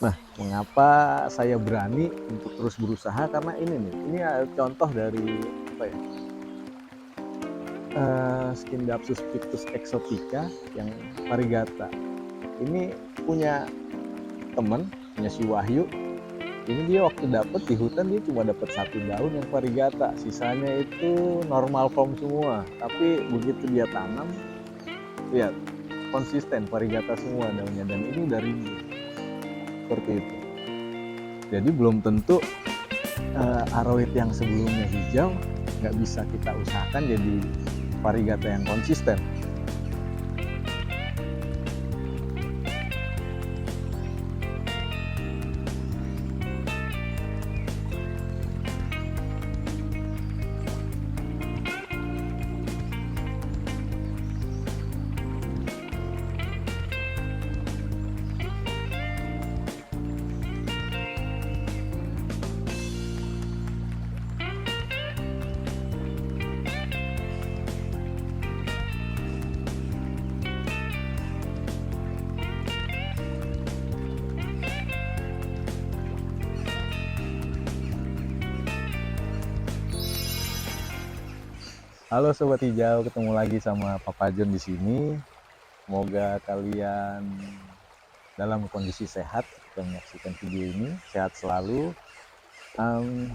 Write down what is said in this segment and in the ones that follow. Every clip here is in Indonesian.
Nah, mengapa saya berani untuk terus berusaha? Karena ini nih, ini contoh dari apa ya? Scindapsus pictus exotica yang variegata. Ini punya teman, punya si Wahyu. Ini dia waktu dapet di hutan dia cuma dapat satu daun yang variegata, sisanya itu normal form semua. Tapi begitu dia tanam, lihat konsisten variegata semua daunnya dan ini udah rimbun seperti itu. Jadi belum tentu aroid yang sebelumnya hijau nggak bisa kita usahakan jadi variegata yang konsisten. Halo sobat hijau, ketemu lagi sama Papa John di sini. Semoga kalian dalam kondisi sehat ketika menyaksikan video ini, sehat selalu. Um,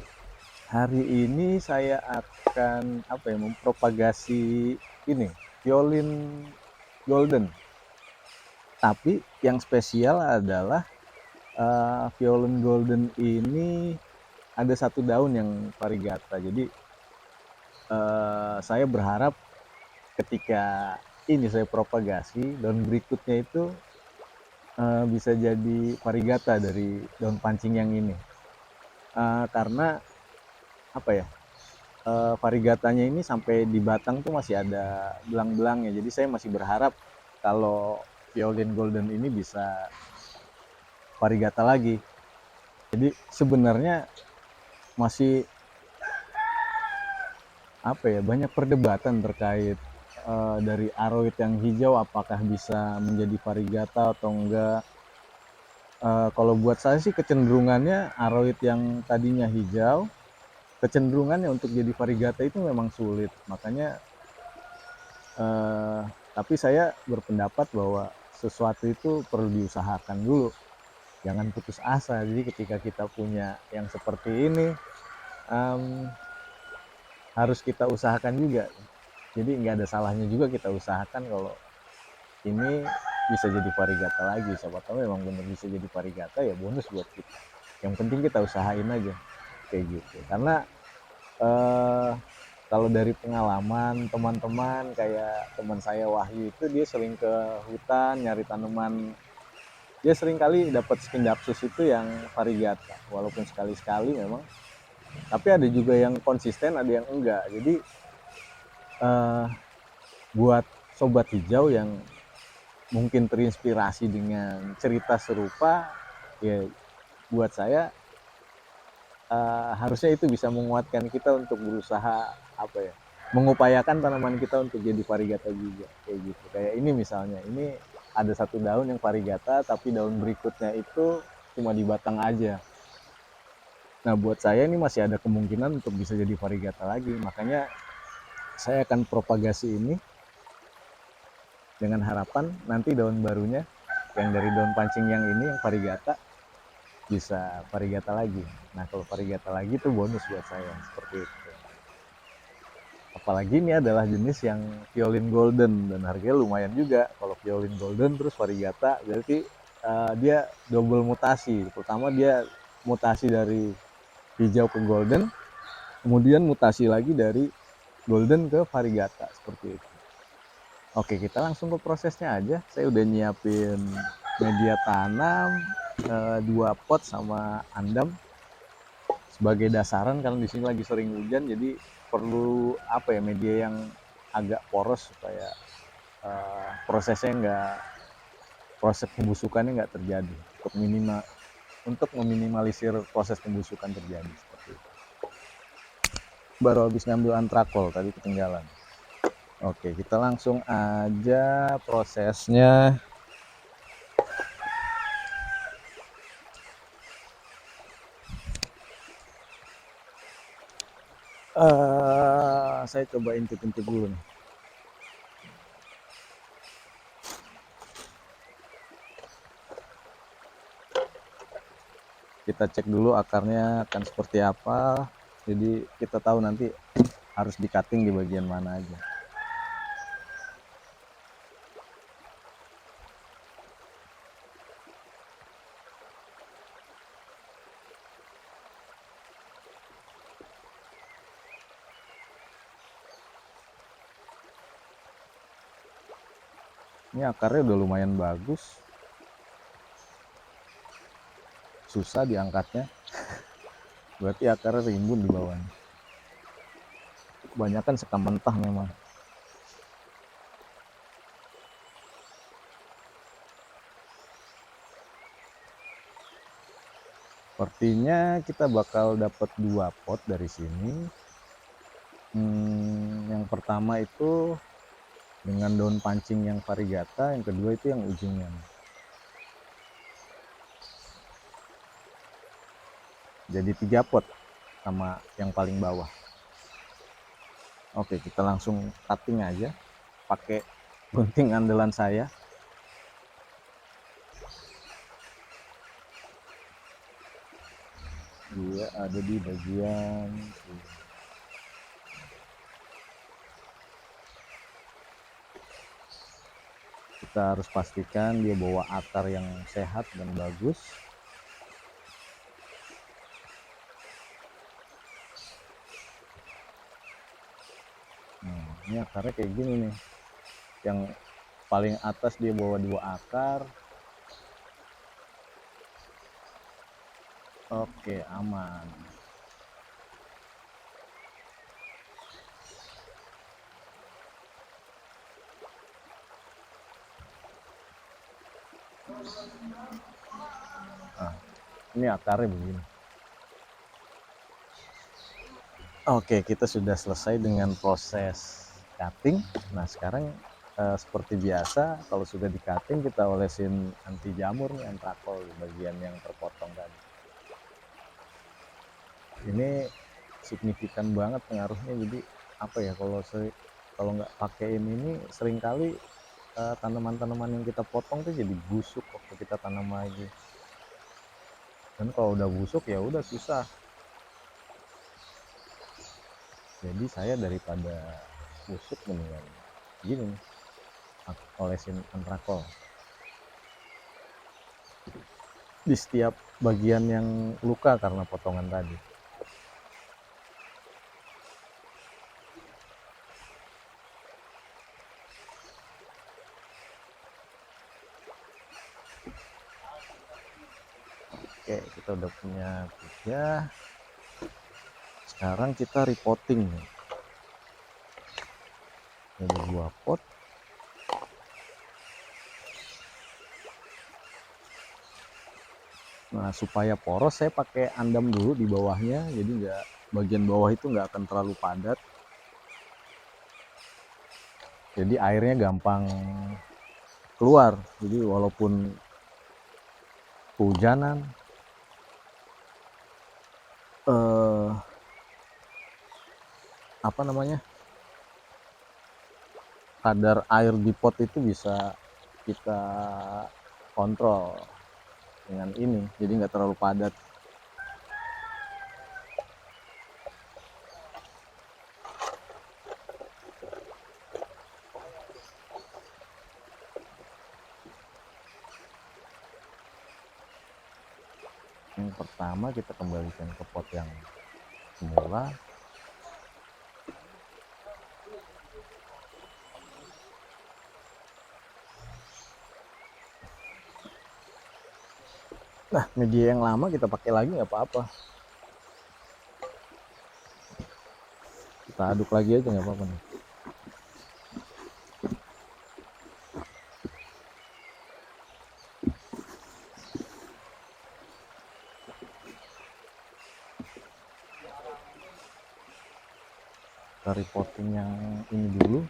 Hari ini saya akan mempropagasi ini violin golden. Tapi yang spesial adalah violin golden ini ada satu daun yang variegata. Jadi saya berharap ketika ini saya propagasi, daun berikutnya itu bisa jadi variegata dari daun pancing yang ini. Karena apa ya? Variegatanya ini sampai di batang tuh masih ada belang-belangnya. Jadi saya masih berharap kalau violin golden ini bisa variegata lagi. Jadi sebenarnya masih banyak perdebatan terkait dari aroid yang hijau apakah bisa menjadi variegata atau enggak. Kalau buat saya sih kecenderungannya aroid yang tadinya hijau, kecenderungannya untuk jadi variegata itu memang sulit. Makanya tapi saya berpendapat bahwa sesuatu itu perlu diusahakan dulu, jangan putus asa. Jadi ketika kita punya yang seperti ini, um, harus kita usahakan juga. Jadi nggak ada salahnya juga kita usahakan kalau ini bisa jadi variegata lagi. Siapa tahu memang benar bisa jadi variegata, ya bonus buat kita. Yang penting kita usahain aja kayak gitu. Karena eh, kalau dari pengalaman teman-teman, kayak teman saya Wahyu itu, dia sering ke hutan nyari tanaman. Dia sering kali dapat Scindapsus itu yang variegata, walaupun sekali-sekali memang. Tapi ada juga yang konsisten, ada yang enggak. Jadi eh, buat sobat hijau yang mungkin terinspirasi dengan cerita serupa, ya buat saya harusnya itu bisa menguatkan kita untuk berusaha mengupayakan tanaman kita untuk jadi variegata juga kayak gitu. Kayak ini misalnya, ini ada satu daun yang variegata tapi daun berikutnya itu cuma di batang aja. Nah buat saya ini masih ada kemungkinan untuk bisa jadi variegata lagi, makanya saya akan propagasi ini dengan harapan nanti daun barunya yang dari daun pancing yang ini yang variegata bisa variegata lagi. Nah kalau variegata lagi itu bonus buat saya seperti itu. Apalagi ini adalah jenis yang violin golden dan harganya lumayan juga. Kalau violin golden terus variegata berarti dia double mutasi. Pertama dia mutasi dari hijau ke golden, kemudian mutasi lagi dari golden ke variegata seperti itu. Oke, kita langsung ke prosesnya aja. Saya udah nyiapin media tanam, 2 pot sama andam sebagai dasaran karena di sini lagi sering hujan, jadi perlu media yang agak poros supaya proses pembusukannya nggak terjadi, untuk meminimalisir proses pembusukan terjadi seperti itu. Baru habis ngambil antrakol tadi ketinggalan. Oke, kita langsung aja prosesnya. Saya coba intip-intip dulu nih. Kita cek dulu akarnya akan seperti apa. Jadi kita tahu nanti harus di cutting di bagian mana aja. Ini akarnya udah lumayan bagus. Susah diangkatnya. Berarti akarnya rimbun di bawahnya. Kebanyakan sekam mentah memang. Sepertinya kita bakal dapat 2 pot dari sini. Yang pertama itu dengan daun pancing yang variegata, yang kedua itu yang ujungnya. Jadi 3 pot sama yang paling bawah. Oke, kita langsung cutting aja pakai gunting andalan saya. Dia ada di bagian sini. Kita harus pastikan dia bawa akar yang sehat dan bagus. Nah, ini akarnya kayak gini nih. Yang paling atas dia bawa 2 akar. Oke, aman. Nah, ini akarnya begini. Oke, kita sudah selesai dengan proses cutting. Nah, sekarang seperti biasa, kalau sudah di cutting kita olesin anti jamur nih, antrakol di bagian yang terpotong tadi. Ini signifikan banget pengaruhnya. Jadi apa ya, kalau nggak pakai ini seringkali tanaman-tanaman yang kita potong tuh jadi busuk waktu kita tanam lagi. Dan kalau udah busuk ya udah susah. Jadi saya daripada busuk mendingan gini nih, olesin antrakol di setiap bagian yang luka karena potongan tadi. Oke, kita udah punya 3. Sekarang kita repotting nih. Ada 2 pot. Nah, supaya poros saya pakai andam dulu di bawahnya, jadi bagian bawah itu nggak akan terlalu padat. Jadi airnya gampang keluar. Jadi walaupun kehujanan, apa namanya, kadar air di pot itu bisa kita kontrol dengan ini, jadi nggak terlalu padat. Yang pertama kita kembalikan ke pot yang semula. Nah, media yang lama kita pakai lagi nggak apa-apa, kita aduk lagi aja nggak apa-apa nih. Kita repotting yang ini dulu.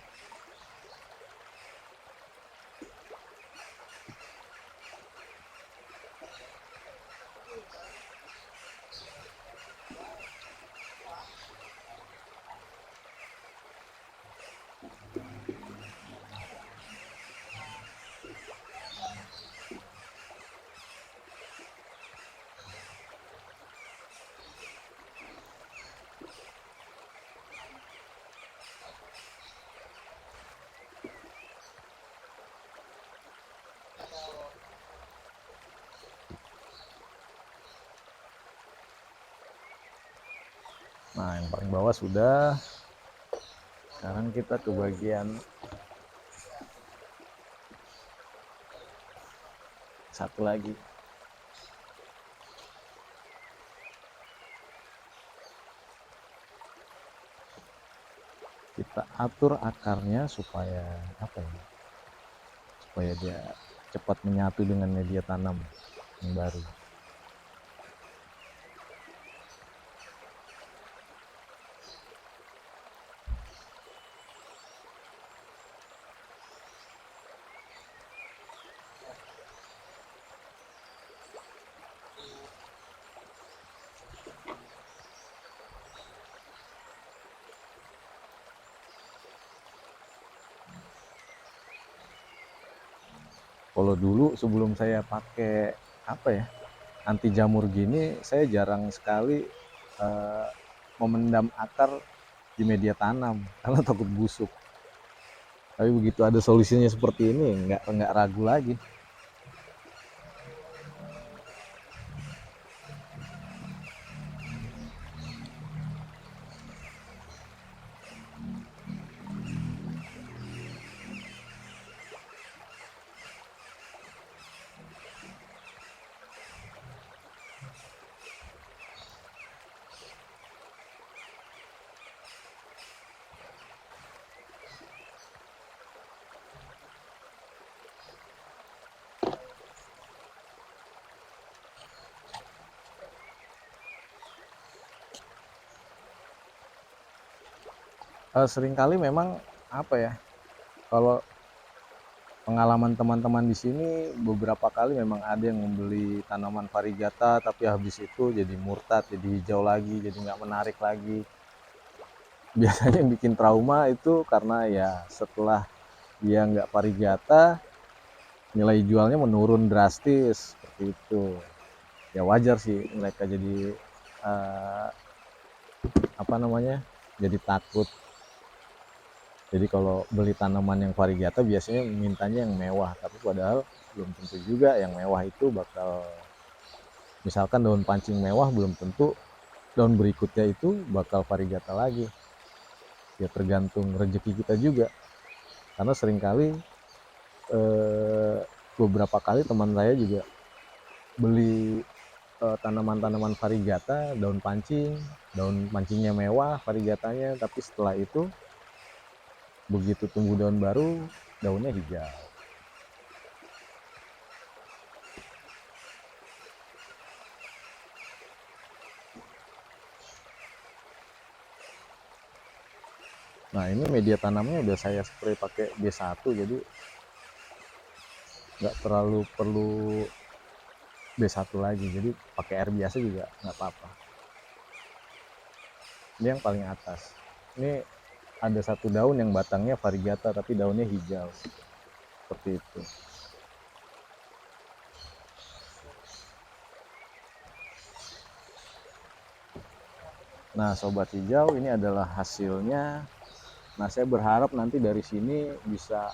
Nah, yang paling bawah sudah. Sekarang kita ke bagian satu lagi. Kita atur akarnya supaya apa ya? Supaya dia cepat menyatu dengan media tanam yang baru. Kalau dulu sebelum saya pakai apa ya, anti jamur gini, saya jarang sekali eh, memendam akar di media tanam karena takut busuk. Tapi begitu ada solusinya seperti ini, nggak ragu lagi. Seringkali memang apa ya, kalau pengalaman teman-teman di sini beberapa kali memang ada yang membeli tanaman varigata tapi habis itu jadi murtad, jadi hijau lagi, jadi nggak menarik lagi. Biasanya yang bikin trauma itu karena ya setelah dia nggak varigata, nilai jualnya menurun drastis seperti itu. Ya wajar sih mereka jadi uh, apa namanya, jadi takut. Jadi kalau beli tanaman yang varigata biasanya mintanya yang mewah, tapi padahal belum tentu juga yang mewah itu bakal, misalkan daun pancing mewah belum tentu daun berikutnya itu bakal varigata lagi. Ya tergantung rezeki kita juga. Karena seringkali eh, beberapa kali teman saya juga beli tanaman-tanaman varigata, daun pancingnya mewah varigatanya, tapi setelah itu begitu tumbuh daun baru, daunnya hijau. Nah ini media tanamnya udah saya spray pakai B1, jadi nggak terlalu perlu B1 lagi, jadi pakai air biasa juga nggak apa-apa. Ini yang paling atas. Ini ada satu daun yang batangnya varigata tapi daunnya hijau, seperti itu. Nah sobat hijau, ini adalah hasilnya. Nah saya berharap nanti dari sini bisa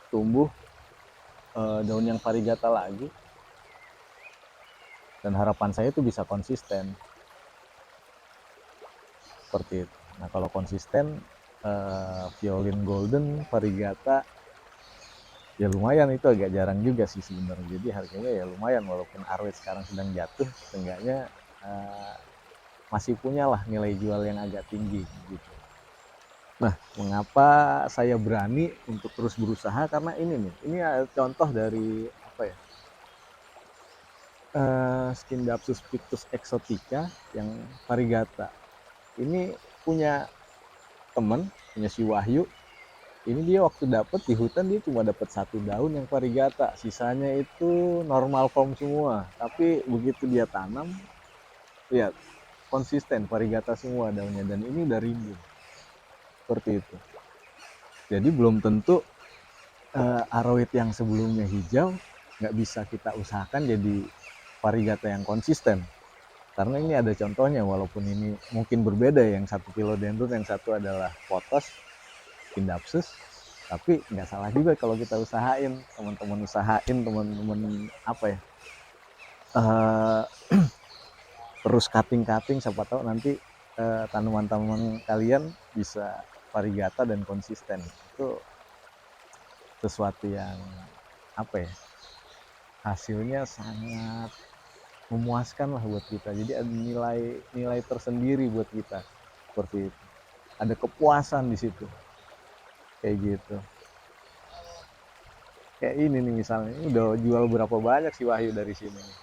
tumbuh daun yang varigata lagi, dan harapan saya itu bisa konsisten seperti itu. Nah kalau konsisten, violin golden varigata ya lumayan, itu agak jarang juga sih sebenarnya. Jadi harganya ya lumayan, walaupun arwet sekarang sedang jatuh, seenggaknya masih punya lah nilai jual yang agak tinggi gitu. Nah, mengapa saya berani untuk terus berusaha? Karena ini nih, ini contoh dari apa ya? Scindapsus pictus exotica yang varigata. Ini punya teman, punya si Wahyu. Ini dia waktu dapat di hutan dia cuma dapat satu daun yang varigata, sisanya itu normal form semua. Tapi begitu dia tanam, lihat konsisten varigata semua daunnya, dan ini udah rimbun seperti itu. Jadi belum tentu arawit yang sebelumnya hijau nggak bisa kita usahakan jadi varigata yang konsisten. Karena ini ada contohnya, walaupun ini mungkin berbeda, yang satu philodendron, yang satu adalah potos Scindapsus, tapi nggak salah juga kalau kita usahain, teman-teman usahain, teman-teman apa ya, uh, terus cutting, siapa tahu nanti tanaman-tanaman kalian bisa variegata dan konsisten. Itu sesuatu yang apa ya, hasilnya sangat memuaskan lah buat kita. Jadi ada nilai tersendiri buat kita seperti itu. Ada kepuasan di situ kayak gitu. Kayak ini nih misalnya, ini udah jual berapa banyak sih Wahyu dari sini nih.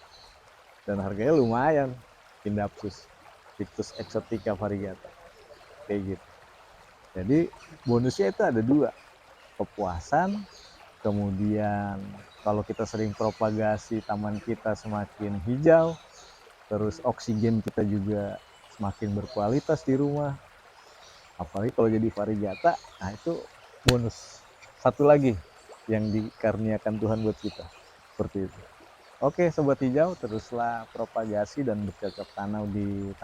Dan harganya lumayan. Pindapsus, Pictus exotica variegata, kayak gitu. Jadi bonusnya itu ada dua, kepuasan, kemudian kalau kita sering propagasi taman kita semakin hijau, terus oksigen kita juga semakin berkualitas di rumah. Apalagi kalau jadi variegata, nah itu bonus satu lagi yang dikaruniakan Tuhan buat kita, seperti itu. Oke sobat hijau, teruslah propagasi dan bercocok tanam di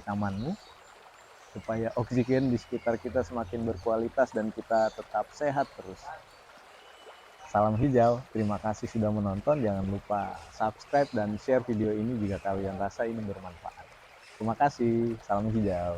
tamanmu supaya oksigen di sekitar kita semakin berkualitas dan kita tetap sehat terus. Salam hijau, terima kasih sudah menonton. Jangan lupa subscribe dan share video ini jika kalian rasa ini bermanfaat. Terima kasih, salam hijau.